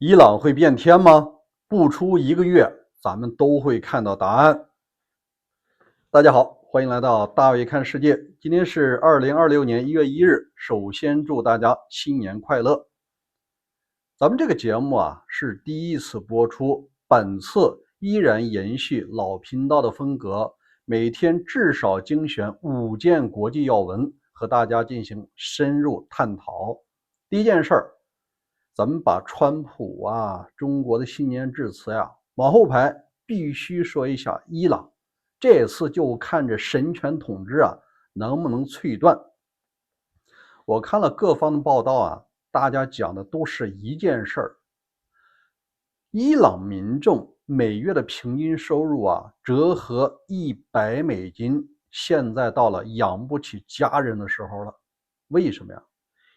伊朗会变天吗？不出一个月，咱们都会看到答案。大家好，欢迎来到大卫看世界。今天是2026年1月1日。首先祝大家新年快乐。咱们这个节目是第一次播出，本次依然延续老频道的风格，每天至少精选5件国际要闻，和大家进行深入探讨。第一件事儿，咱们把川普中国的新年致辞往后排，必须说一下伊朗。这次就看着神权统治能不能脆断。我看了各方的报道大家讲的都是一件事儿：伊朗民众每月的平均收入折合$100，现在到了养不起家人的时候了。为什么呀？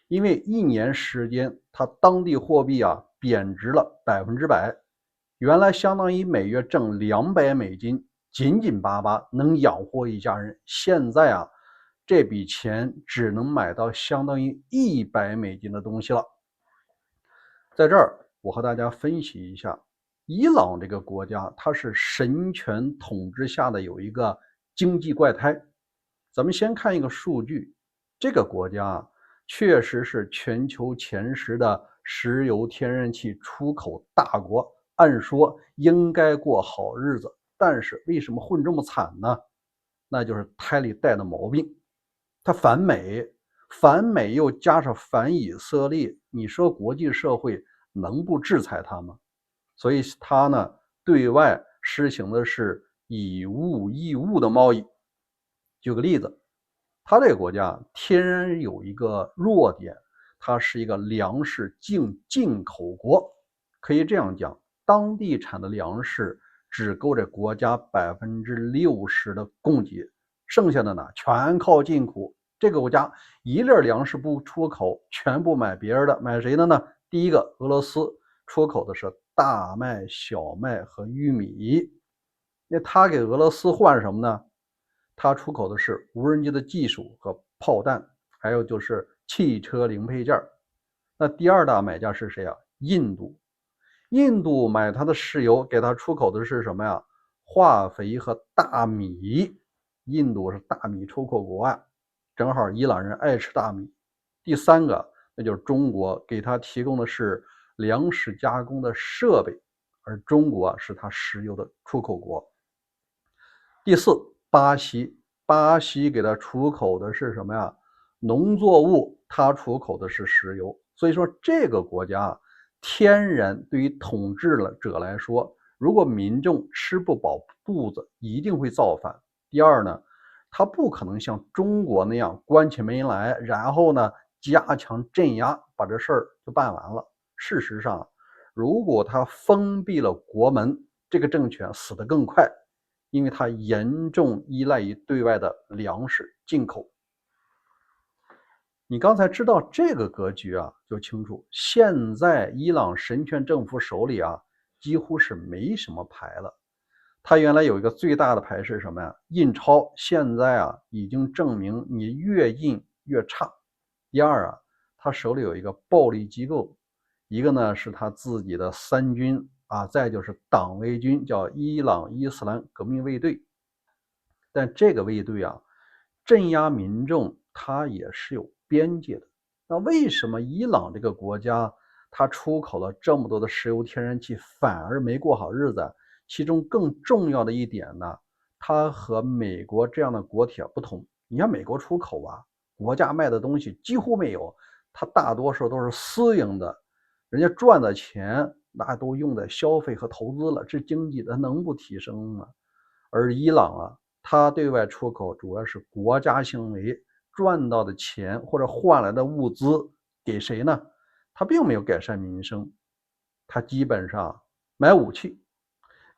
因为一年时间，它当地货币贬值了100%，原来相当于每月挣$200，紧紧巴巴能养活一家人。现在这笔钱只能买到相当于$100的东西了。在这儿，我和大家分析一下，伊朗这个国家，它是神权统治下的有一个经济怪胎。咱们先看一个数据，这个国家确实是全球前10的石油天然气出口大国，按说应该过好日子，但是为什么混这么惨呢？那就是胎里带的毛病。它反美，反美又加上反以色列，你说国际社会能不制裁它吗？所以它呢，对外实行的是以物易物的贸易。举个例子，它这个国家天然有一个弱点，它是一个粮食进口国。可以这样讲，当地产的粮食只够这国家60%的供给，剩下的呢全靠进口。这个国家一粒粮食不出口，全部买别人的。买谁的呢？第一个，俄罗斯出口的是大麦、小麦和玉米。那他给俄罗斯换什么呢？他出口的是无人机的技术和炮弹，还有就是汽车零配件。那第二大买家是谁印度。印度买他的石油，给他出口的是什么呀？化肥和大米。印度是大米出口国正好伊朗人爱吃大米。第三个，那就是中国，给他提供的是粮食加工的设备，而中国是他石油的出口国。第四，巴西。巴西给他出口的是什么呀？农作物，他出口的是石油。所以说这个国家天然对于统治者来说，如果民众吃不饱肚子，一定会造反。第二呢，他不可能像中国那样关起门来，然后呢加强镇压，把这事儿就办完了。事实上，如果他封闭了国门，这个政权死得更快，因为它严重依赖于对外的粮食进口。你刚才知道这个格局就清楚。现在伊朗神权政府手里几乎是没什么牌了。他原来有一个最大的牌是什么呀？印钞。现在已经证明你越印越差。第二他手里有一个暴力机构，一个呢是他自己的三军再就是党卫军，叫伊朗伊斯兰革命卫队。但这个卫队镇压民众，它也是有边界的。那为什么伊朗这个国家它出口了这么多的石油天然气，反而没过好日子？其中更重要的一点呢，它和美国这样的国铁不同。你看美国出口国家卖的东西几乎没有，它大多数都是私营的，人家赚的钱那都用在消费和投资了，这经济它能不提升吗？而伊朗它对外出口主要是国家行为，赚到的钱或者换来的物资给谁呢？它并没有改善民生，它基本上买武器，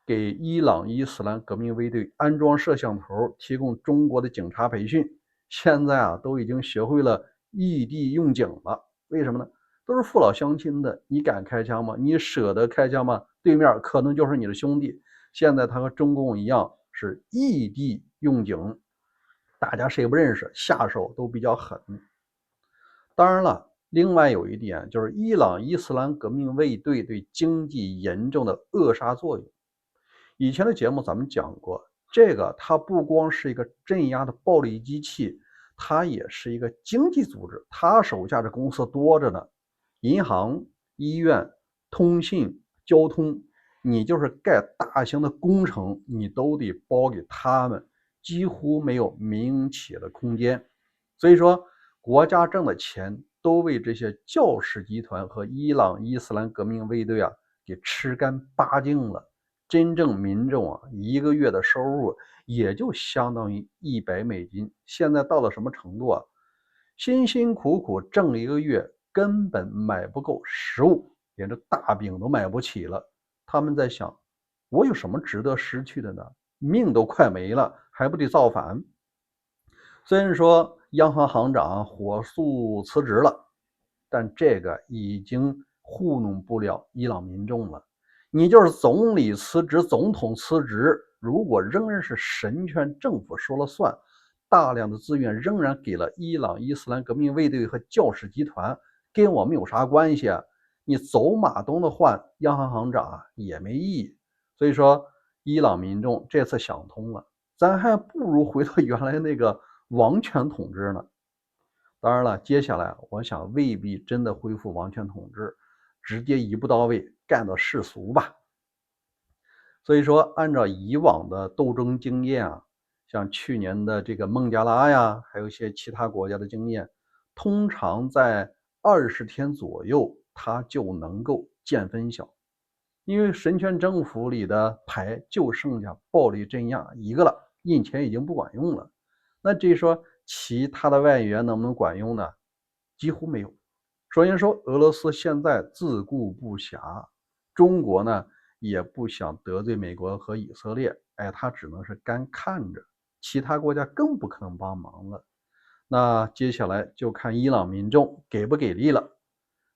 给伊朗伊斯兰革命卫队安装摄像头，提供中国的警察培训。现在都已经学会了异地用警了。为什么呢？都是父老乡亲的，你敢开枪吗？你舍得开枪吗？对面可能就是你的兄弟。现在他和中共一样是异地用警，大家谁不认识，下手都比较狠。当然了，另外有一点就是伊朗伊斯兰革命卫队对经济严重的扼杀作用。以前的节目咱们讲过，这个它不光是一个镇压的暴力机器，它也是一个经济组织，它手下的公司多着呢，银行、医院、通信、交通，你就是盖大型的工程，你都得包给他们，几乎没有民营企业的空间。所以说，国家挣的钱都为这些教士集团和伊朗伊斯兰革命卫队给吃干扒净了。真正民众一个月的收入也就相当于$100，现在到了什么程度辛辛苦苦挣一个月，根本买不够食物，连这大饼都买不起了。他们在想，我有什么值得失去的呢？命都快没了，还不得造反？虽然说央行行长火速辞职了，但这个已经糊弄不了伊朗民众了。你就是总理辞职，总统辞职，如果仍然是神权政府说了算，大量的资源仍然给了伊朗伊斯兰革命卫队和教士集团，跟我们有啥关系啊？你走马灯的换央行行长也没意义。所以说，伊朗民众这次想通了，咱还不如回到原来那个王权统治呢。当然了，接下来我想未必真的恢复王权统治，直接一步到位干到世俗吧。所以说，按照以往的斗争经验像去年的这个孟加拉呀，还有一些其他国家的经验，通常在20天左右，它就能够见分晓。因为神权政府里的牌就剩下暴力镇压一个了，印钱已经不管用了。那至于说其他的外援能不能管用呢？几乎没有。首先说，俄罗斯现在自顾不暇，中国呢也不想得罪美国和以色列，他只能是干看着，其他国家更不可能帮忙了。那接下来就看伊朗民众给不给力了，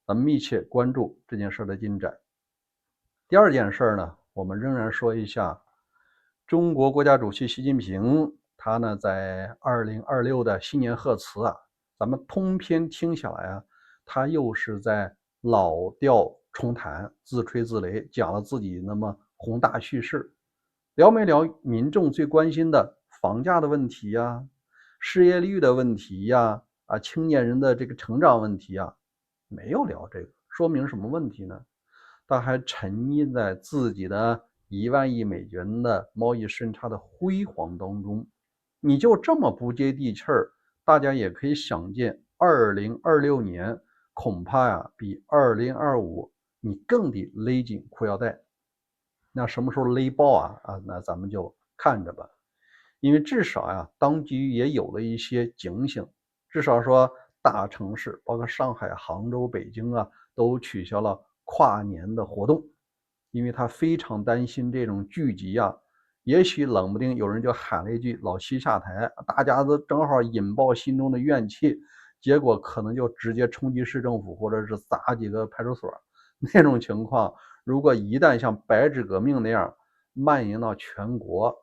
咱们密切关注这件事的进展。第二件事呢，我们仍然说一下中国国家主席习近平，他呢在2026的新年贺词咱们通篇听下来他又是在老调重弹，自吹自擂，讲了自己那么宏大叙事，聊没聊民众最关心的房价的问题失业率的问题青年人的这个成长问题没有聊这个，说明什么问题呢？他还沉溺在自己的$10000亿的贸易顺差的辉煌当中。你就这么不接地气儿，大家也可以想见，2026年恐怕比2025你更得勒紧裤腰带。那什么时候勒爆那咱们就看着吧。因为至少当局也有了一些警醒，至少说大城市包括上海、杭州、北京都取消了跨年的活动，因为他非常担心这种聚集也许冷不丁有人就喊了一句老习下台，大家都正好引爆心中的怨气，结果可能就直接冲击市政府或者是砸几个派出所。那种情况如果一旦像白纸革命那样蔓延到全国，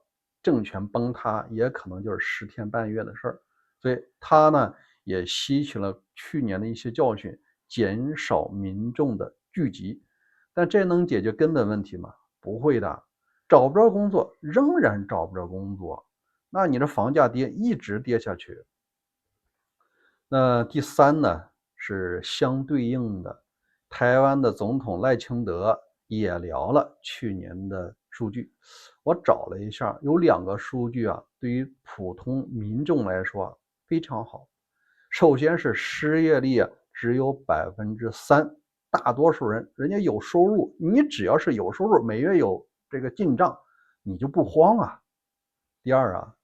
政权崩塌也可能就是10天半月的事儿。所以他呢也吸取了去年的一些教训，减少民众的聚集。但这能解决根本问题吗？不会的，找不着工作仍然找不着工作，那你这房价跌一直跌下去。那第三呢是相对应的，台湾的总统赖清德也聊了去年的数据。我找了一下，有2个数据对于普通民众来说非常好。首先是失业率只有3%，大多数人家有收入，你只要是有收入，每月有这个进账，你就不慌第二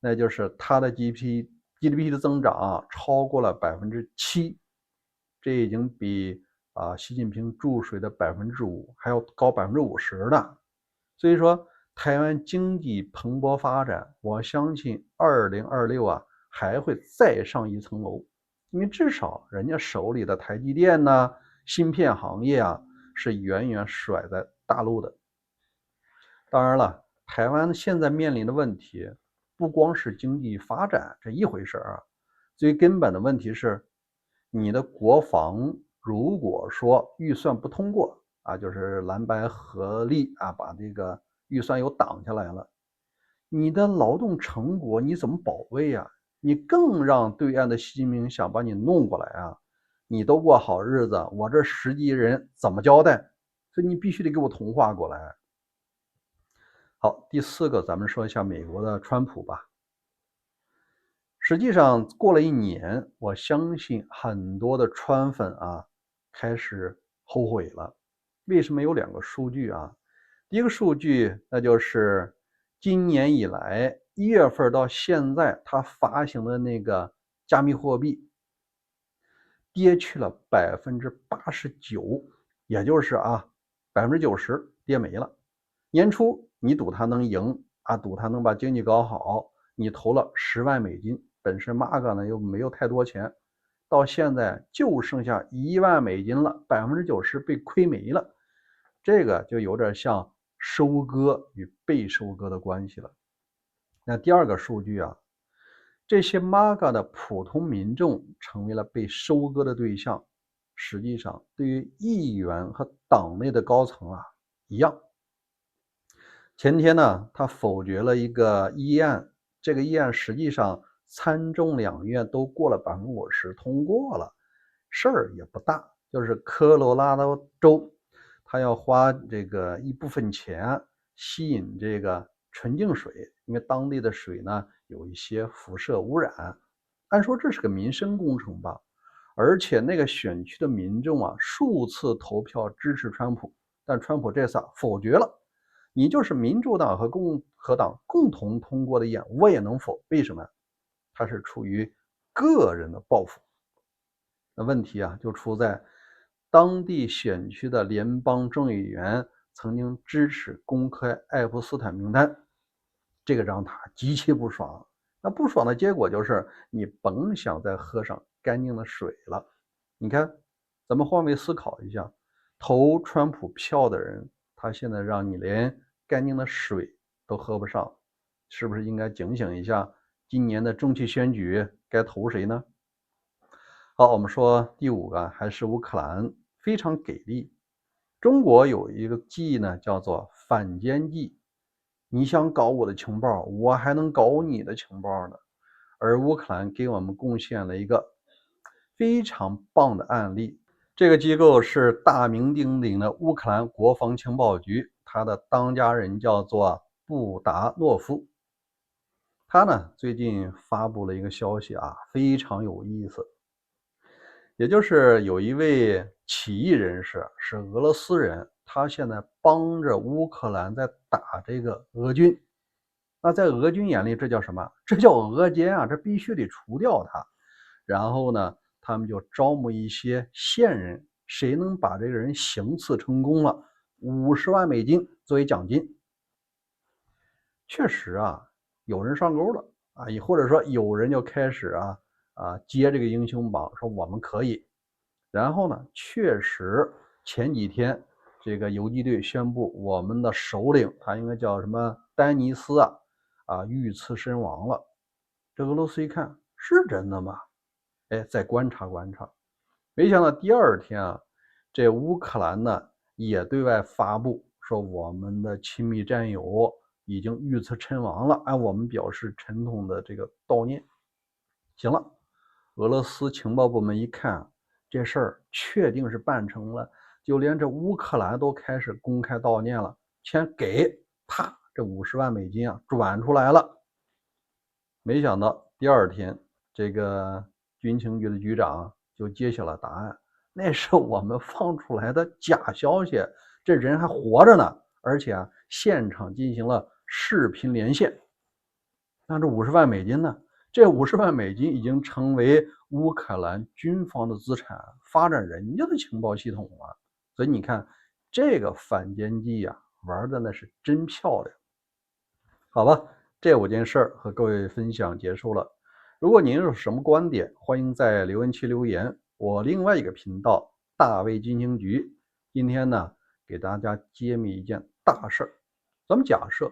那就是它的 GDP 的增长超过了7%，这已经比习近平注水的5%还要高50%的。所以说台湾经济蓬勃发展，我相信2026还会再上一层楼，因为至少人家手里的台积电芯片行业是远远甩在大陆的。当然了，台湾现在面临的问题不光是经济发展这一回事最根本的问题是你的国防如果说预算不通过啊，就是蓝白合力啊，把这个预算又挡下来了，你的劳动成果你怎么保卫啊？你更让对岸的习近平想把你弄过来啊！你都过好日子，我这10亿人怎么交代？所以你必须得给我同化过来。好，第4个，咱们说一下美国的川普吧。实际上过了1年，我相信很多的川粉啊开始后悔了。为什么？有2个数据啊。第一个数据，那就是今年以来1月份到现在，他发行的那个加密货币跌去了89%，也就是90%跌没了。年初你赌他能赢啊，赌他能把经济搞好，你投了10万美金，本身 MAGA 呢又没有太多钱，到现在就剩下1万美金了，90%被亏没了。这个就有点像收割与被收割的关系了。那第2个数据啊，这些 MAGA 的普通民众成为了被收割的对象，实际上对于议员和党内的高层啊一样。前天呢，他否决了一个议案，这个议案实际上参众两院都过了50%通过了，事儿也不大，就是科罗拉多州他要花这个一部分钱吸引这个纯净水，因为当地的水呢有一些辐射污染。按说这是个民生工程吧，而且那个选区的民众啊数次投票支持川普，但川普这次否决了。你就是民主党和共和党共同通过的议案，我也能否？为什么？他是出于个人的抱负。那问题啊，就出在当地选区的联邦众议员曾经支持公开爱泼斯坦名单，这个让他极其不爽。那不爽的结果就是你甭想再喝上干净的水了。你看，咱们换位思考一下，投川普票的人，他现在让你连干净的水都喝不上，是不是应该警醒一下，今年的中期选举该投谁呢？好，我们说第5个还是乌克兰，非常给力。中国有一个计呢，叫做反间计。你想搞我的情报，我还能搞你的情报呢。而乌克兰给我们贡献了一个非常棒的案例。这个机构是大名鼎鼎的乌克兰国防情报局，它的当家人叫做布达诺夫。他呢最近发布了一个消息啊，非常有意思。也就是有一位起义人士是俄罗斯人，他现在帮着乌克兰在打这个俄军。那在俄军眼里，这叫什么？这叫俄奸啊！这必须得除掉他。然后呢，他们就招募一些线人，谁能把这个人行刺成功了，50万美金作为奖金。确实啊，有人上钩了啊，也或者说有人就开始接这个英雄榜，说我们可以。然后呢，确实前几天这个游击队宣布，我们的首领他应该叫什么丹尼斯遇刺身亡了。这俄罗斯一看是真的吗？哎，再观察观察。没想到第2天啊，这乌克兰呢也对外发布说，我们的亲密战友已经遇刺身亡了，我们表示沉痛的这个悼念。行了，俄罗斯情报部门一看这事儿确定是办成了，就连这乌克兰都开始公开悼念了，钱给，啪，这50万美金转出来了。没想到第2天，这个军情局的局长就揭晓了答案，那是我们放出来的假消息，这人还活着呢，而且现场进行了视频连线。那这50万美金呢？这50万美金已经成为乌克兰军方的资产，发展人家的情报系统了。所以你看，这个反间计玩的那是真漂亮。好吧，这5件事和各位分享结束了。如果您有什么观点，欢迎在留言区留言。我另外一个频道大卫军情局今天呢给大家揭秘一件大事。咱们假设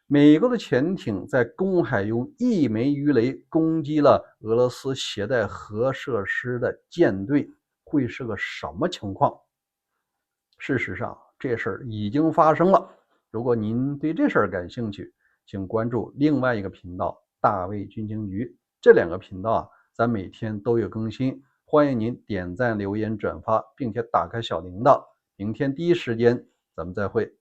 美国的潜艇在公海用1枚鱼雷攻击了俄罗斯携带核设施的舰队，会是个什么情况？事实上，这事儿已经发生了。如果您对这事儿感兴趣，请关注另外一个频道大卫军情局。这2个频道啊，咱每天都有更新，欢迎您点赞、留言、转发，并且打开小铃铛。明天第一时间咱们再会。